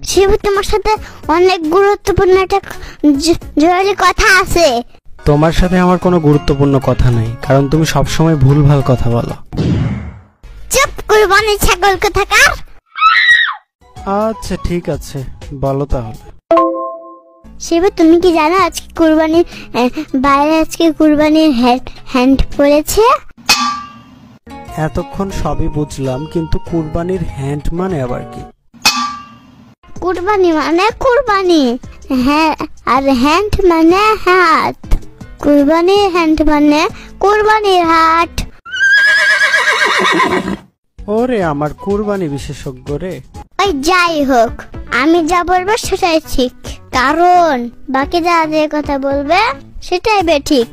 শিবু, তোমার সাথে অনেক গুরুত্বপূর্ণ একটা জরুরি কথা আছে। তোমার সাথে আমার কোনো গুরুত্বপূর্ণ কথা নাই, কারণ তুমি সবসময় ভুলভাল কথা বলো। চুপ, কুরবানির ছাগল কোথাকার। আচ্ছা ঠিক আছে, বলো তাহলে। শিবু, তুমি কি জানো আজকে কুরবানির বাইরে আজকে কুরবানির হ্যান্ড পড়েছে? এতক্ষণ সবই বুঝলাম, কিন্তু কুরবানির হ্যান্ড মানে আবার কি? কুরবানি মানে কুরবানি, হ্যাঁ, আর হ্যান্ড মানে হাত। কুরবানির হ্যান্ড মানে কুরবানির হাট। ওরে আমার কুরবানি বিশেষজ্ঞ রে। ওই যাই হোক, আমি যা বলবো সেটাই ঠিক, কারণ বাকি যা যে কথা বলবে সেটাই বেঠিক।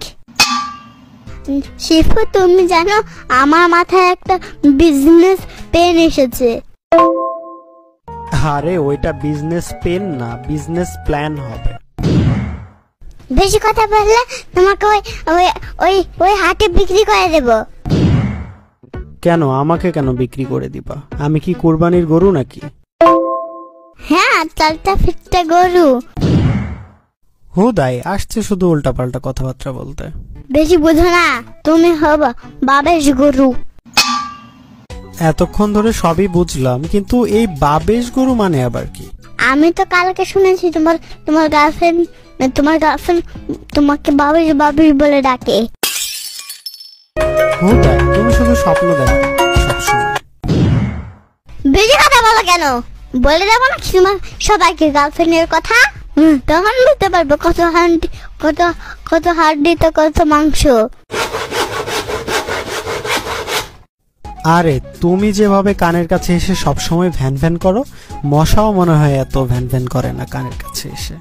শিফু, তুমি জানো আমার মাথায় একটা বিজনেস পেন এসেছে। আরে ওইটা বিজনেস পেন না, বিজনেস প্ল্যান হবে। বেশি কথা বললে তোমাকে ওই ওই ওই ওই হাটে বিক্রি করে দেব। কেন, আমাকে কেন বিক্রি করে দিবা? আমি কি কুরবানির গরু নাকি? হ্যাঁ, চালটা ফিরতে গরু। হুদাই আসছে শুধু উল্টাপাল্টা কথাবার্তা বলতে। বেশি বুঝো না, তুমি হবা বাবেশ গরু। এতক্ষণ ধরে সবই বুঝলাম, কিন্তু এই বাবেশ গরু মানে আবার কি? আমি তো কালকে শুনেছি তোমার গার্লফ্রেন্ড তোমাকে বাবিশ বাবিশ বলে ডাকে। হুদাই তুমি শুধু স্বপ্ন দেখো সবসময়। বেশি কথা বলো কেন? বলে দেবো না তোমার সবাইকে গার্লফ্রেন্ডের কথা। তখন বুঝতে পারবো কত হাড্ডি তো কত মাংস। আরে তুমি যেভাবে কানের কাছে এসে সবসময় ভ্যান ভ্যান করো, মশাও মনে হয় এত ভ্যান ভ্যান করে না কানের কাছে এসে।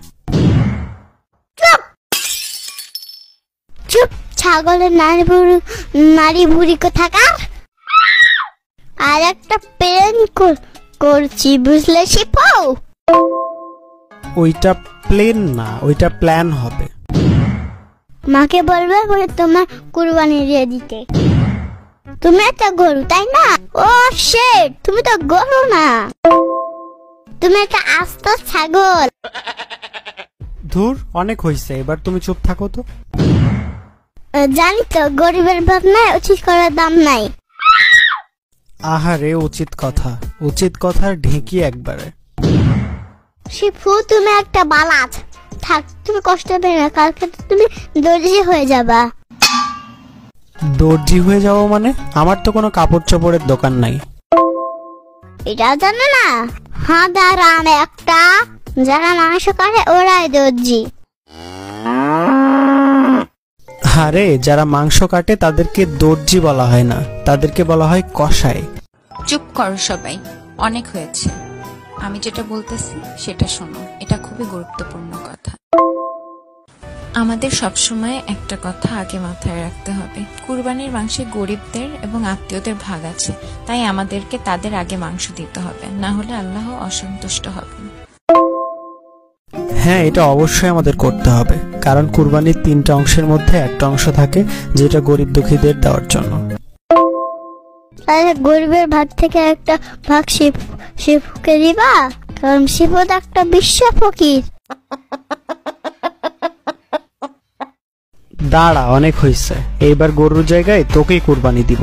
চুপ, ছাগলের নারী বুড়ি কোথাকার। আর একটা প্লেন করছি, বুঝলে শিপু? ওইটা প্লেন না, ওইটা প্ল্যান হবে। মাকে বলবে তোমার কুরবানি দিয়ে দিতে। তুমি একটা গরু, তাই না? ও শিট, তুমি তো গরু না, তুমি একটা আস্ত ছাগল। ধুর, অনেক হয়েছে, এবার তুমি চুপ থাকো তো। জানি তো, গরিবের ভাবনায় উচিত করার দাম নাই। আহারে উচিত কথার ঢেঁকি একবারে। শিফু, তুমি একটা বালাজ। থাক, তুমি কষ্ট পেয়ে না, কালকে তো তুমি দর্জি হয়ে যাবা। দর্জি হয়ে যাবো মানে? আমার তো কোনো কাপড় চোপড়ের দোকান নাই। এটা জানো না? হাঁদারাম একটা, যারা মাংস কাটে ওরাই দর্জি। আরে যারা মাংস কাটে তাদেরকে দর্জি বলা হয় না, তাদেরকে বলা হয় কসাই। চুপ করো সবাই, অনেক হয়েছে। আমি যেটা বলতেছি সেটা শোনো, এটা খুবই গুরুত্বপূর্ণ কথা। আমাদের সবসময় একটা কথা আগে মাথায় রাখতে হবে, কুরবানির মাংসে গরিবদের এবং আত্মীয়দের ভাগ আছে, তাই আমাদেরকে তাদের আগে মাংস দিতে হবে, না হলে আল্লাহ অসন্তুষ্ট হবেন। হ্যাঁ, এটা অবশ্যই আমাদের করতে হবে, কারণ কুরবানির 3টা অংশের মধ্যে একটা অংশ থাকে যেটা গরিব দুঃখীদের দেওয়ার জন্য। তাহলে গরিবের ভাগ থেকে একটা ভাগ শিবুকে দিবা, কারণ শিবু তো একটা বিশ্ব ফকির। দাঁড়া, অনেক হয়েছে, এইবার গরুর জায়গায় তোকেই কুরবানি দিব।